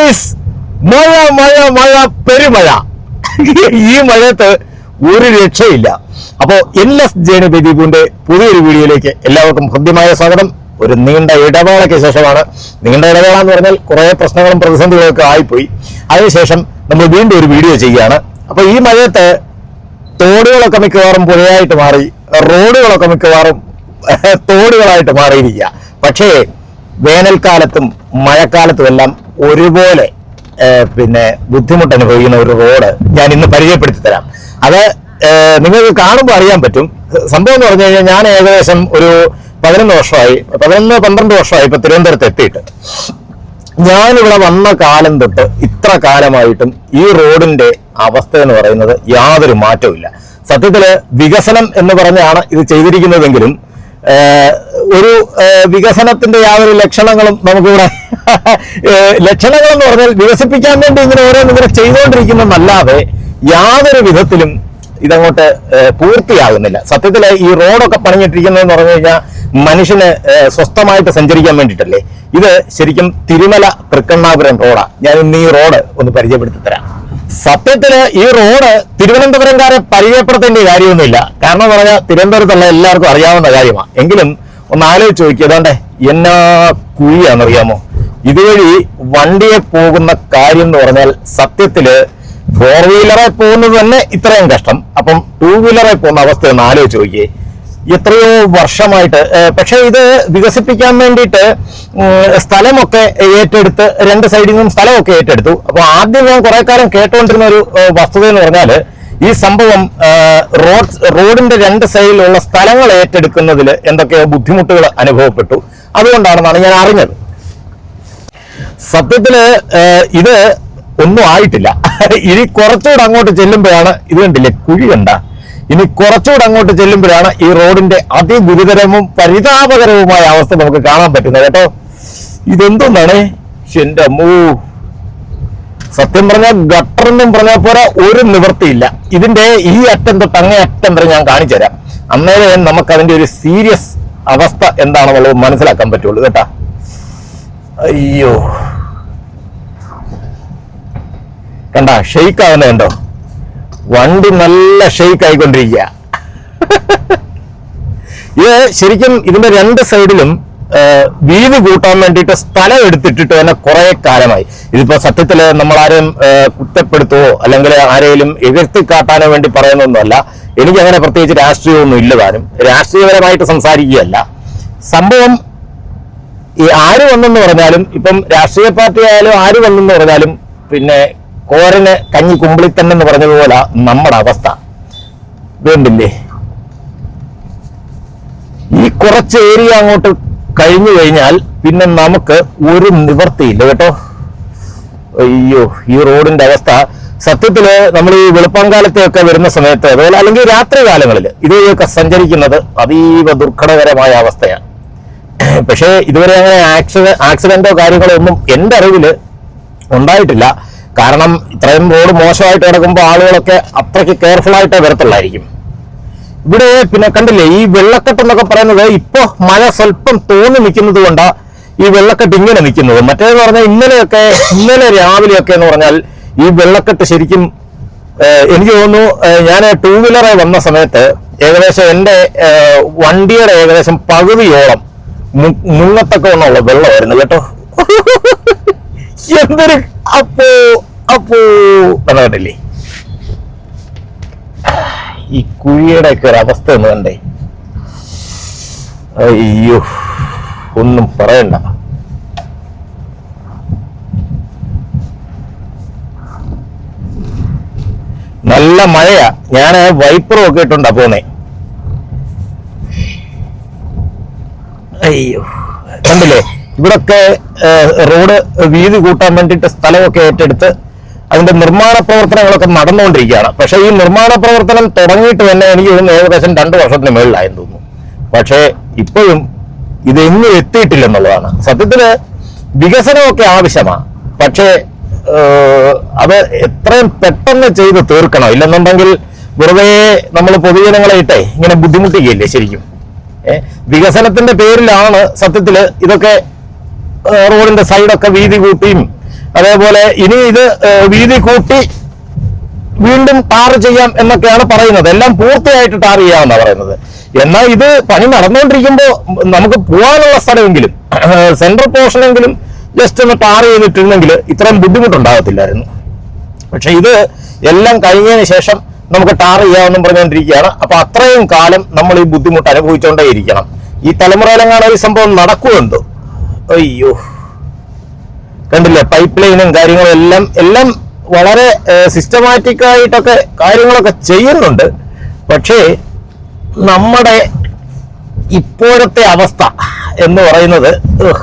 Guys, മഴ മഴ മഴ പെരുമഴ. ഈ മഴയത്ത് ഒരു രക്ഷയില്ല. അപ്പോ NS ജേനുബേദീപുവിന്റെ പുതിയൊരു വീഡിയോയിലേക്ക് എല്ലാവർക്കും ഹൃദ്യമായ സ്വാഗതം. ഒരു നീണ്ട ഇടവേളയ്ക്ക് ശേഷമാണ്. നീണ്ട ഇടവേള എന്ന് പറഞ്ഞാൽ കുറെ പ്രശ്നങ്ങളും പ്രതിസന്ധികളൊക്കെ ആയിപ്പോയി. അതിനുശേഷം നമ്മൾ വീണ്ടും ഒരു വീഡിയോ ചെയ്യുകയാണ്. അപ്പൊ ഈ മഴയത്ത് തോടുകളൊക്കെ മിക്കവാറും പുഴയായിട്ട് മാറി, റോഡുകളൊക്കെ മിക്കവാറും തോടുകളായിട്ട് മാറിയിരിക്കുക. പക്ഷേ വേനൽക്കാലത്തും മഴക്കാലത്തും എല്ലാം ഒരുപോലെ ബുദ്ധിമുട്ട് അനുഭവിക്കുന്ന ഒരു റോഡ് ഞാൻ ഇന്ന് പരിചയപ്പെടുത്തി തരാം. അത് നിങ്ങൾക്ക് കാണുമ്പോൾ അറിയാൻ പറ്റും. സംഭവം എന്ന് പറഞ്ഞു കഴിഞ്ഞാൽ ഞാൻ ഏകദേശം ഒരു 11-12 വർഷമായി ഇപ്പൊ തിരുവനന്തപുരത്ത് എത്തിയിട്ട്. ഞാനിവിടെ വന്ന കാലം തൊട്ട് ഇത്ര കാലമായിട്ടും ഈ റോഡിന്റെ അവസ്ഥ എന്ന് പറയുന്നത് യാതൊരു മാറ്റവും ഇല്ല. സത്യത്തില് വികസനം എന്ന് പറഞ്ഞാണ് ഇത് ചെയ്തിരിക്കുന്നതെങ്കിലും ഒരു വികസനത്തിന്റെ യാതൊരു ലക്ഷണങ്ങളും നമുക്കിവിടെ ലക്ഷണങ്ങൾ എന്ന് പറഞ്ഞാൽ വികസിപ്പിക്കാൻ വേണ്ടി ഇങ്ങനെ ഓരോന്നിങ്ങനെ ചെയ്തുകൊണ്ടിരിക്കുന്നതല്ലാതെ യാതൊരു വിധത്തിലും ഇതങ്ങോട്ട് പൂർത്തിയാകുന്നില്ല. സത്യത്തില് ഈ റോഡൊക്കെ പണിഞ്ഞിട്ടിരിക്കുന്നതെന്ന് പറഞ്ഞു കഴിഞ്ഞാൽ മനുഷ്യന് സ്വസ്ഥമായിട്ട് സഞ്ചരിക്കാൻ വേണ്ടിയിട്ടല്ലേ. ഇത് ശരിക്കും തിരുമല തൃക്കണ്ണാപുരം റോഡാണ്. ഞാൻ ഇന്ന് ഈ റോഡ് ഒന്ന് പരിചയപ്പെടുത്തി തരാം. സത്യത്തില് ഈ റോഡ് തിരുവനന്തപുരംകാരെ പരിചയപ്പെടുത്തേണ്ട കാര്യമൊന്നുമില്ല. കാരണം എന്ന് പറഞ്ഞാൽ തിരുവനന്തപുരത്തുള്ള എല്ലാവർക്കും അറിയാവുന്ന കാര്യമാണ്. എങ്കിലും ഒന്ന് ആലോചിച്ച് നോക്കി, അതുകൊണ്ട് എന്നാ കുഴിയാണെന്നറിയാമോ? ഇതുവഴി വണ്ടിയെ പോകുന്ന കാര്യം എന്ന് പറഞ്ഞാൽ സത്യത്തില് 4 വീലറെ പോകുന്നത് തന്നെ ഇത്രയും കഷ്ടം. അപ്പം 2 വീലറെ പോകുന്ന അവസ്ഥ ഒന്ന് ആലോചിച്ച് നോക്കിയേ. എത്രയോ വർഷമായിട്ട് പക്ഷെ ഇത് വികസിപ്പിക്കാൻ വേണ്ടിയിട്ട് സ്ഥലമൊക്കെ ഏറ്റെടുത്ത് 2 സൈഡിൽ നിന്നും സ്ഥലമൊക്കെ ഏറ്റെടുത്തു. അപ്പൊ ആദ്യം ഞാൻ കുറെ കാലം കേട്ടുകൊണ്ടിരുന്ന ഒരു വസ്തുത എന്ന് പറഞ്ഞാൽ ഈ സംഭവം റോഡിന്റെ 2 സൈഡിലുള്ള സ്ഥലങ്ങൾ ഏറ്റെടുക്കുന്നതിൽ എന്തൊക്കെയോ ബുദ്ധിമുട്ടുകൾ അനുഭവപ്പെട്ടു. അതുകൊണ്ടാണെന്നാണ് ഞാൻ അറിഞ്ഞത്. സത്യത്തില് ഇത് ഒന്നും ആയിട്ടില്ല. ഇനി കുറച്ചുകൂടെ അങ്ങോട്ട് ചെല്ലുമ്പോഴാണ്, ഇത് കണ്ടില്ലേ കുഴി കണ്ട, ഇനി കുറച്ചുകൂടെ അങ്ങോട്ട് ചെല്ലുമ്പോഴാണ് ഈ റോഡിന്റെ അതിഗുരുതരവും പരിതാപകരവുമായ അവസ്ഥ നമുക്ക് കാണാൻ പറ്റുന്നത് കേട്ടോ. ഇതെന്താണ് എന്റെ അമ്മൂ, സത്യം പറഞ്ഞാൽ ഗട്ടറെന്നും പറഞ്ഞാൽ പോലെ ഒരു നിവൃത്തിയില്ല. ഇതിന്റെ ഈ അറ്റം തൊട്ട് അങ്ങേ അറ്റം വരെ ഞാൻ കാണിച്ചു തരാം. അന്നേരം നമുക്ക് അതിന്റെ ഒരു സീരിയസ് അവസ്ഥ എന്താണെന്നുള്ളത് മനസ്സിലാക്കാൻ പറ്റുള്ളൂ കേട്ടാ. അയ്യോ കണ്ട, ഷെയ്ക്ക് ആവുന്നുണ്ടോ? വണ്ടി നല്ല ഷെയ്ക്ക് ആയിക്കൊണ്ടിരിക്കുക. ഇത് ശരിക്കും ഇതിന്റെ 2 സൈഡിലും വീതി കൂട്ടാൻ വേണ്ടിയിട്ട് സ്ഥലം എടുത്തിട്ടിട്ട് തന്നെ കുറെ കാലമായി. ഇതിപ്പോ സത്യത്തില് നമ്മൾ ആരെയും കുറ്റപ്പെടുത്തുവോ അല്ലെങ്കിൽ ആരെയും എതിർത്തിക്കാട്ടാനോ വേണ്ടി പറയുന്നൊന്നുമല്ല. എനിക്കങ്ങനെ പ്രത്യേകിച്ച് രാഷ്ട്രീയമൊന്നും ഇല്ല. താനും രാഷ്ട്രീയപരമായിട്ട് സംസാരിക്കുകയല്ല. സംഭവം ഈ ആര് വന്നെന്ന് പറഞ്ഞാലും, ഇപ്പം രാഷ്ട്രീയ പാർട്ടി ആയാലും ആര് വന്നെന്ന് പറഞ്ഞാലും, പിന്നെ കോരന് കഞ്ഞി കുമ്പിളിത്തന്നെ എന്ന് പറഞ്ഞതുപോലെ നമ്മുടെ അവസ്ഥ വേണ്ടില്ലേ. ഈ കുറച്ച് ഏരിയ അങ്ങോട്ട് കഴിഞ്ഞു കഴിഞ്ഞാൽ പിന്നെ നമുക്ക് ഒരു നിവർത്തിയില്ല കേട്ടോ. അയ്യോ, ഈ റോഡിന്റെ അവസ്ഥ സത്യത്തില് നമ്മൾ ഈ വെളുപ്പാങ്കാലത്തെയൊക്കെ വരുന്ന സമയത്ത്, അതുപോലെ അല്ലെങ്കിൽ രാത്രി കാലങ്ങളിൽ ഇതൊക്കെ സഞ്ചരിക്കുന്നത് അതീവ ദുർഘടകരമായ അവസ്ഥയാണ്. പക്ഷേ ഇതുവരെ അങ്ങനെ ആക്സിഡന്റോ കാര്യങ്ങളോ ഒന്നും എൻ്റെ അറിവില് ഉണ്ടായിട്ടില്ല. കാരണം ഇത്രയും റോഡ് മോശമായിട്ട് കിടക്കുമ്പോൾ ആളുകളൊക്കെ അത്രയ്ക്ക് കെയർഫുൾ ആയിട്ടേ വരത്തുള്ളായിരിക്കും. ഇവിടെ പിന്നെ കണ്ടില്ലേ ഈ വെള്ളക്കെട്ട് എന്നൊക്കെ പറയുന്നത് ഇപ്പൊ മഴ സ്വല്പം തോന്നി നിൽക്കുന്നത് കൊണ്ടാ ഈ വെള്ളക്കെട്ട് ഇങ്ങനെ നിൽക്കുന്നത്. മറ്റേന്ന് പറഞ്ഞാൽ ഇന്നലെ രാവിലെയൊക്കെ എന്ന് പറഞ്ഞാൽ ഈ വെള്ളക്കെട്ട് ശരിക്കും എനിക്ക് തോന്നുന്നു, ഞാൻ 2 വീലറെ വന്ന സമയത്ത് ഏകദേശം എൻ്റെ വണ്ടിയുടെ ഏകദേശം പകുതിയോളം മുങ്ങത്തൊക്കെ ഒന്നുള്ള വെള്ളമായിരുന്നു കേട്ടോ. എന്തൊരു അപ്പോ കണ്ടില്ലേ ഈ കുഴിയുടെ ഒക്കെ ഒരു അവസ്ഥ ഒന്ന് കണ്ടേ. അയ്യോ, ഒന്നും പറയണ്ട. നല്ല മഴയാ. ഞാൻ വൈപ്പറും ഒക്കെ ഇട്ടുണ്ടാ പോന്നേ. അയ്യോ, കണ്ടില്ലേ ഇവിടൊക്കെ റോഡ് വീതി കൂട്ടാൻ വേണ്ടിയിട്ട് സ്ഥലമൊക്കെ ഏറ്റെടുത്ത് അതിന്റെ നിർമ്മാണ പ്രവർത്തനങ്ങളൊക്കെ നടന്നുകൊണ്ടിരിക്കുകയാണ്. പക്ഷെ ഈ നിർമ്മാണ പ്രവർത്തനം തുടങ്ങിയിട്ട് തന്നെ എനിക്ക് തോന്നുന്നു ഏകദേശം 2 വർഷത്തിന് മേളിലായെന്ന് തോന്നുന്നു. പക്ഷേ ഇപ്പോഴും ഇതെങ്ങും എത്തിയിട്ടില്ലെന്നുള്ളതാണ്. സത്യത്തില് വികസനമൊക്കെ ആവശ്യമാണ്. പക്ഷേ അത് എത്രയും പെട്ടെന്ന് ചെയ്ത് തീർക്കണം. ഇല്ലെന്നുണ്ടെങ്കിൽ വെറുതെ നമ്മൾ പൊതുജനങ്ങളെ ഇട്ടേ ഇങ്ങനെ ബുദ്ധിമുട്ടിക്കുകയില്ലേ ശരിക്കും. വികസനത്തിന്റെ പേരിലാണ് സത്യത്തില് ഇതൊക്കെ റോഡിന്റെ സൈഡൊക്കെ വീതി കൂട്ടിയും അതേപോലെ ഇനി ഇത് വീതി കൂട്ടി വീണ്ടും ടാർ ചെയ്യാം എന്നൊക്കെയാണ് പറയുന്നത്. എല്ലാം പൂർത്തിയായിട്ട് ടാർ ചെയ്യാമെന്നാണ് പറയുന്നത്. എന്നാൽ ഇത് പണി നടന്നുകൊണ്ടിരിക്കുമ്പോൾ നമുക്ക് പോകാനുള്ള സ്ഥലമെങ്കിലും സെൻട്രൽ പോർഷനെങ്കിലും ജസ്റ്റ് ഒന്ന് ടാർ ചെയ്തിട്ടിരുന്നെങ്കിൽ ഇത്രയും ബുദ്ധിമുട്ടുണ്ടാകത്തില്ലായിരുന്നു. പക്ഷെ ഇത് എല്ലാം കഴിഞ്ഞതിന് ശേഷം നമുക്ക് ടാർ ചെയ്യാമെന്നും പറഞ്ഞുകൊണ്ടിരിക്കുകയാണ്. അപ്പൊ അത്രയും കാലം നമ്മൾ ഈ ബുദ്ധിമുട്ട് അനുഭവിച്ചുകൊണ്ടേ ഇരിക്കണം. ഈ തലമുറയിലെങ്ങാണ് ഈ സംഭവം നടക്കുമെന്തോ. അയ്യോ, കണ്ടില്ലേ, പൈപ്പ് ലൈനും കാര്യങ്ങളും എല്ലാം വളരെ സിസ്റ്റമാറ്റിക് ആയിട്ടൊക്കെ കാര്യങ്ങളൊക്കെ ചെയ്യുന്നുണ്ട്. പക്ഷേ നമ്മുടെ ഇപ്പോഴത്തെ അവസ്ഥ എന്ന് പറയുന്നത്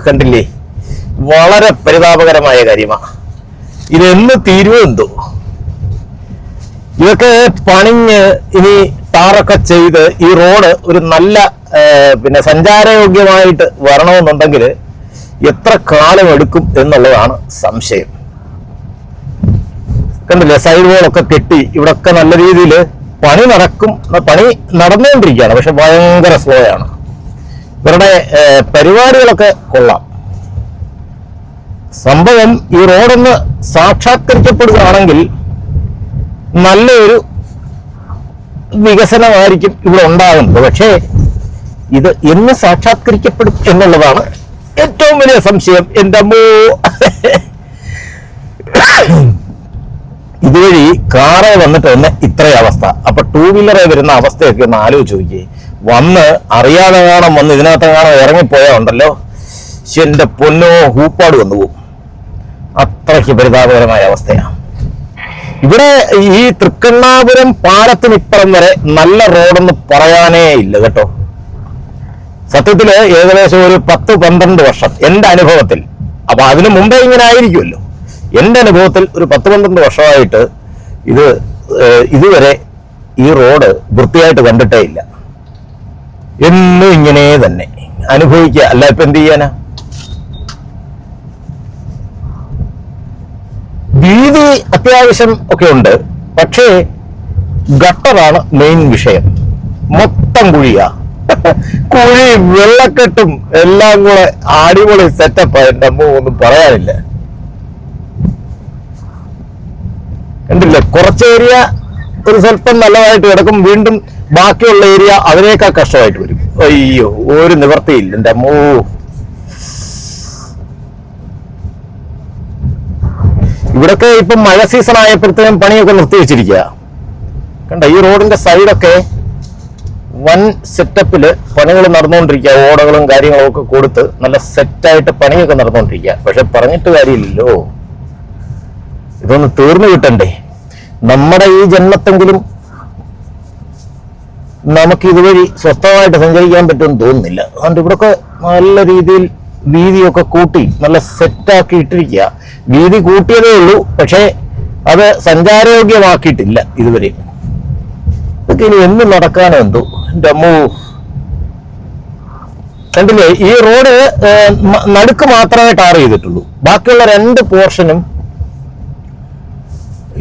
കണ്ടില്ലേ, വളരെ പരിതാപകരമായ കാര്യമാണ്. ഇതെന്ന് തീരുവോ എന്തോ. ഇതൊക്കെ പണിഞ്ഞ് ഇനി ടാറൊക്കെ ചെയ്ത് ഈ റോഡ് ഒരു നല്ല സഞ്ചാരയോഗ്യമായിട്ട് വരണമെന്നുണ്ടെങ്കിൽ എത്ര കാലം എടുക്കും എന്നുള്ളതാണ് സംശയം. കണ്ടില്ലേ, സൈഡ് വോളൊക്കെ കെട്ടി ഇവിടൊക്കെ നല്ല രീതിയിൽ പണി നടന്നുകൊണ്ടിരിക്കുകയാണ്. പക്ഷെ ഭയങ്കര സ്ലോ ആണ്. ഇവരുടെ പരിപാടികളൊക്കെ കൊള്ളാം. സംഭവം ഈ റോഡൊന്ന് സാക്ഷാത്കരിക്കപ്പെടുകയാണെങ്കിൽ നല്ലൊരു വികസനമായിരിക്കും ഇവിടെ ഉണ്ടാകുന്നത്. പക്ഷേ ഇത് എന്ന് സാക്ഷാത്കരിക്കപ്പെടും എന്നുള്ളതാണ് ഏറ്റവും വലിയ സംശയം. എൻ്റെ അമ്മോ, ഇതുവഴി കാറെ വന്നിട്ട് തന്നെ ഇത്രയും അവസ്ഥ. അപ്പൊ ടൂ വീലറെ വരുന്ന അവസ്ഥയൊക്കെ ഒന്ന് ആലോചിച്ച് നോക്കിയേ. വന്ന് അറിയാതെ കാണാൻ വന്ന് ഇതിനകത്ത് കാണാൻ ഇറങ്ങിപ്പോയാ ഉണ്ടല്ലോ, എന്റെ പൊന്നോ, ഹൂപ്പാട് വന്നു പോകും. അത്രയ്ക്ക് പരിതാപകരമായ അവസ്ഥയാണ് ഇവിടെ. ഈ തൃക്കണ്ണാപുരം പാലത്തിനിപ്പുറം വരെ നല്ല റോഡൊന്ന് പറയാനേ ഇല്ല കേട്ടോ. സത്യത്തില് ഏകദേശം ഒരു 10-12 വർഷം എൻ്റെ അനുഭവത്തിൽ, അപ്പൊ അതിനു മുമ്പേ ഇങ്ങനെ ആയിരിക്കുമല്ലോ, എൻ്റെ അനുഭവത്തിൽ ഒരു 10-12 വർഷമായിട്ട് ഇതുവരെ ഈ റോഡ് വൃത്തിയായിട്ട് കണ്ടിട്ടേ ഇല്ല. എന്നും ഇങ്ങനെ തന്നെ അനുഭവിക്കുക, അല്ല ഇപ്പൊ എന്ത് ചെയ്യാനാ. വീതി അത്യാവശ്യം ഒക്കെ ഉണ്ട്, പക്ഷേ ഗട്ടറാണ് മെയിൻ വിഷയം. മൊത്തം കുഴിയാ, കുഴി വെള്ളക്കെട്ടും എല്ലാം കൂടെ അടിപൊളി സെറ്റപ്പ്. എൻ്റെ അമ്മ ഒന്നും പറയാനില്ല. കണ്ടില്ലേ, കുറച്ച് ഏരിയ ഒരു സ്വല്പം നല്ലതായിട്ട് കിടക്കും, വീണ്ടും ബാക്കിയുള്ള ഏരിയ അതിനേക്കാൾ കഷ്ടമായിട്ട് വരും. അയ്യോ, ഒരു നിവർത്തിയില്ല എൻ്റെ അമ്മോ. ഇവിടൊക്കെ ഇപ്പം മഴ സീസൺ ആയപ്പോഴത്തേക്കും പണിയൊക്കെ നിർത്തിവെച്ചിരിക്കുക. കണ്ട, ഈ റോഡിന്റെ സൈഡൊക്കെ വൻ സെറ്റപ്പില് പണികൾ നടന്നുകൊണ്ടിരിക്കുക. ഓടകളും കാര്യങ്ങളും ഒക്കെ കൊടുത്ത് നല്ല സെറ്റായിട്ട് പണിയൊക്കെ നടന്നുകൊണ്ടിരിക്കുക. പക്ഷെ പറഞ്ഞിട്ട് കാര്യമില്ലല്ലോ, ഇതൊന്ന് തീർന്നു കിട്ടണ്ടേ. നമ്മുടെ ഈ ജന്മത്തെങ്കിലും നമുക്ക് ഇതുവഴി സ്വസ്ഥമായിട്ട് സഞ്ചരിക്കാൻ പറ്റുമെന്ന് തോന്നുന്നില്ല. അതുകൊണ്ട് ഇവിടൊക്കെ നല്ല രീതിയിൽ വീതിയൊക്കെ കൂട്ടി നല്ല സെറ്റാക്കി ഇട്ടിരിക്കുക. വീതി കൂട്ടിയതേ ഉള്ളൂ, പക്ഷേ അത് സഞ്ചാരയോഗ്യമാക്കിയിട്ടില്ല ഇതുവരെ. ഇതൊക്കെ ഇനി എന്ന് നടക്കാനോ എന്തോ. എൻ്റെ അമ്മോ, കണ്ടില്ലേ, ഈ റോഡ് നടുക്ക് മാത്രമേ ടാർ ചെയ്തിട്ടുള്ളൂ. ബാക്കിയുള്ള 2 പോർഷനും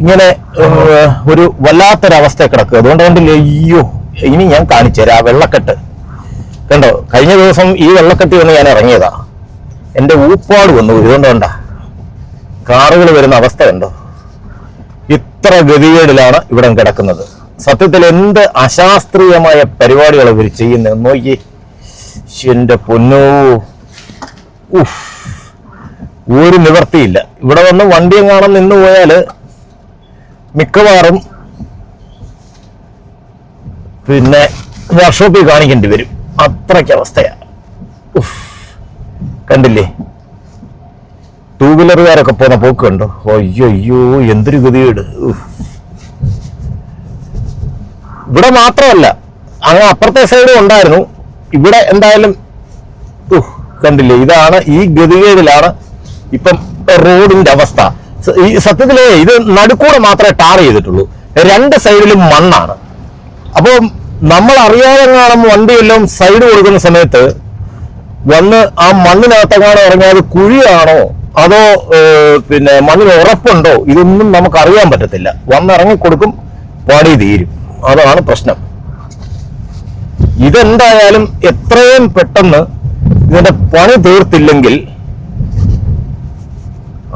ഇങ്ങനെ ഒരു വല്ലാത്തൊരവസ്ഥ കിടക്കുക. അതുകൊണ്ട് കണ്ടില്ലേ, അയ്യോ, ഇനി ഞാൻ കാണിച്ചു തരാം. ആ വെള്ളക്കെട്ട് കണ്ടോ, കഴിഞ്ഞ ദിവസം ഈ വെള്ളക്കെട്ട് വന്ന് ഞാൻ ഇറങ്ങിയതാ, എൻ്റെ ഊപ്പാട് വന്നു. ഇതുകൊണ്ട് കണ്ട കാറുകൾ വരുന്ന അവസ്ഥ കണ്ടോ. ഇത്ര ഗതികേടിലാണ് ഇവിടെ കിടക്കുന്നത്. സത്യത്തിൽ എന്ത് അശാസ്ത്രീയമായ പരിപാടികൾ ഇവർ ചെയ്യുന്നത് നോക്കി. എൻ്റെ പൊന്നോ, ഒരു നിവർത്തിയില്ല. ഇവിടെ വന്ന് വണ്ടിയും കാണാൻ നിന്ന് പോയാല് മിക്കവാറും വർക്ക്ഷോപ്പിൽ കാണിക്കേണ്ടി വരും. അത്രയ്ക്ക് അവസ്ഥയാണ്. കണ്ടില്ലേ, ടൂ വീലറുകാരൊക്കെ പോകുന്ന പോക്ക് കണ്ടോ. അയ്യോ, എന്തൊരു ഗതികേട്. ഇവിടെ മാത്രമല്ല, അങ്ങ് അപ്പുറത്തെ സൈഡും ഉണ്ടായിരുന്നു. ഇവിടെ എന്തായാലും കണ്ടില്ലേ, ഇതാണ് ഈ ഗതികേടിലാണ് ഇപ്പം റോഡിന്റെ അവസ്ഥ. ഈ സത്യത്തിലേ ഇത് നടുക്കൂടെ മാത്രമേ ടാർ ചെയ്തിട്ടുള്ളൂ, 2 സൈഡിലും മണ്ണാണ്. അപ്പോൾ നമ്മൾ അറിയാതെ കാണുമ്പോൾ വണ്ടിയെല്ലാം സൈഡ് കൊടുക്കുന്ന സമയത്ത് വന്ന് ആ മണ്ണിനകത്തെങ്ങാണോ ഇറങ്ങിയാൽ അത് കുഴിയാണോ അതോ മണ്ണിന് ഉറപ്പുണ്ടോ, ഇതൊന്നും നമുക്ക് അറിയാൻ പറ്റത്തില്ല. വന്നിറങ്ങിക്കൊടുക്കും, പണി തീരും. അതാണ് പ്രശ്നം. ഇതെന്തായാലും എത്രയും പെട്ടെന്ന് ഇതിന്റെ പണി തീർത്തില്ലെങ്കിൽ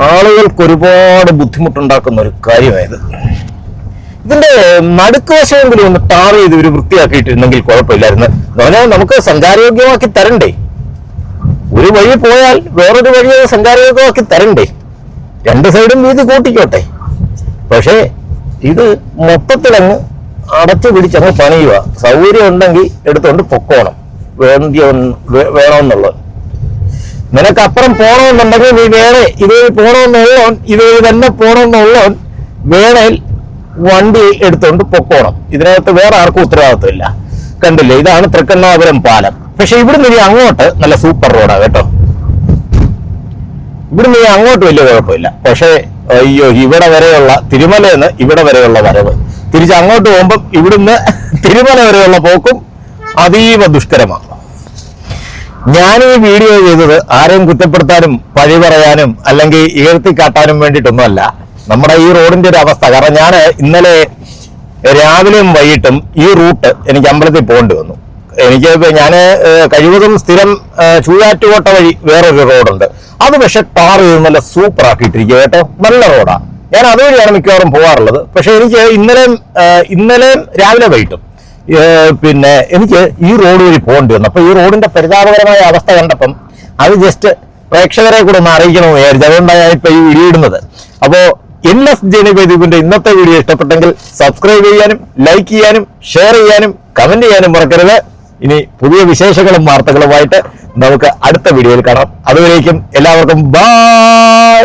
ആളുകൾക്ക് ഒരുപാട് ബുദ്ധിമുട്ടുണ്ടാക്കുന്ന ഒരു കാര്യമായത്. ഇതിന്റെ നടുക്ക് വശമെങ്കിലും ഒന്ന് ടാർ ചെയ്ത് ഇവർ വൃത്തിയാക്കിയിട്ടിരുന്നെങ്കിൽ കുഴപ്പമില്ലായിരുന്നു. എന്ന് പറഞ്ഞാൽ നമുക്ക് സഞ്ചാരയോഗ്യമാക്കി തരണ്ടേ? ഒരു വഴി പോയാൽ വേറൊരു വഴി സഞ്ചാരയോഗ്യമാക്കി തരണ്ടേ? രണ്ട് സൈഡും വീതി കൂട്ടിക്കോട്ടെ. പക്ഷേ ഇത് മൊത്തത്തിലങ്ങ് അടച്ചു പിടിച്ചങ്ങ് പണിയുക. സൗകര്യം ഉണ്ടെങ്കിൽ എടുത്തുകൊണ്ട് പൊക്കോണം, വേണമെന്നുള്ളത്. നിനക്കപ്പുറം പോണമെന്നുണ്ടെങ്കിൽ നീ വേറെ ഇതുവഴി പോണമെന്നുള്ളവൻ, ഇതുവഴി തന്നെ പോണമെന്നുള്ളവൻ വേണേൽ വണ്ടി എടുത്തുകൊണ്ട് പൊക്കോണം. ഇതിനകത്ത് വേറെ ആർക്കും ഉത്തരവാദിത്വമില്ല. കണ്ടില്ലേ, ഇതാണ് തൃക്കണ്ണാപുരം പാലം. പക്ഷെ ഇവിടുന്ന് ഇനി അങ്ങോട്ട് നല്ല സൂപ്പർ റോഡാണ് കേട്ടോ. ഇവിടുന്ന് ഇനി അങ്ങോട്ട് വലിയ കുഴപ്പമില്ല. പക്ഷേ അയ്യോ, ഇവിടെ വരെയുള്ള തിരുമലയെന്ന് ഇവിടെ വരെയുള്ള വരവ്, തിരിച്ച് അങ്ങോട്ട് പോകുമ്പം ഇവിടുന്ന് തിരുമല വരെയുള്ള പോക്കും അതീവ ദുഷ്കരമാണ്. ഞാൻ ഈ വീഡിയോ ചെയ്തത് ആരെയും കുറ്റപ്പെടുത്താനും പഴി പറയാനും അല്ലെങ്കിൽ ഉയർത്തിക്കാട്ടാനും വേണ്ടിയിട്ടൊന്നുമല്ല. നമ്മുടെ ഈ റോഡിന്റെ ഒരു അവസ്ഥ. കാരണം ഞാൻ ഇന്നലെ രാവിലെയും വൈകിട്ടും ഈ റൂട്ട് എനിക്ക് അമ്പലത്തിൽ പോകേണ്ടി വന്നു. ഞാൻ കഴിവതും സ്ഥിരം ചൂഴാറ്റുകോട്ട വഴി വേറൊരു റോഡുണ്ട്. അത് പക്ഷെ ടാർ ചെയ്ത് നല്ല സൂപ്പർ ആക്കിയിട്ടിരിക്കുക കേട്ടോ. നല്ല റോഡാണ്. ഞാൻ അതുവഴിയാണ് മിക്കവാറും പോകാറുള്ളത്. പക്ഷെ എനിക്ക് ഇന്നലെയും രാവിലെ വൈകിട്ടും പിന്നെ എനിക്ക് ഈ റോഡ് വഴി പോകേണ്ടി വന്നു. അപ്പൊ ഈ റോഡിന്റെ പരിതാപകരമായ അവസ്ഥ കണ്ടപ്പം അത് ജസ്റ്റ് പ്രേക്ഷകരെ കൂടെ ഒന്ന് അറിയിക്കണമെന്ന് വിചാരിച്ചു. അതുകൊണ്ടാണ് ഞാൻ ഇപ്പൊ ഈ വീഡിയോ ഇടുന്നത്. അപ്പോ NS ജനവേദിപ്പിന്റെ ഇന്നത്തെ വീഡിയോ ഇഷ്ടപ്പെട്ടെങ്കിൽ സബ്സ്ക്രൈബ് ചെയ്യാനും ലൈക്ക് ചെയ്യാനും ഷെയർ ചെയ്യാനും കമന്റ് ചെയ്യാനും മറക്കരുത്. ഇനി പുതിയ വിശേഷങ്ങളും വാർത്തകളുമായിട്ട് നമുക്ക് അടുത്ത വീഡിയോയിൽ കാണാം. അതുവരേക്കും എല്ലാവർക്കും ബൈ.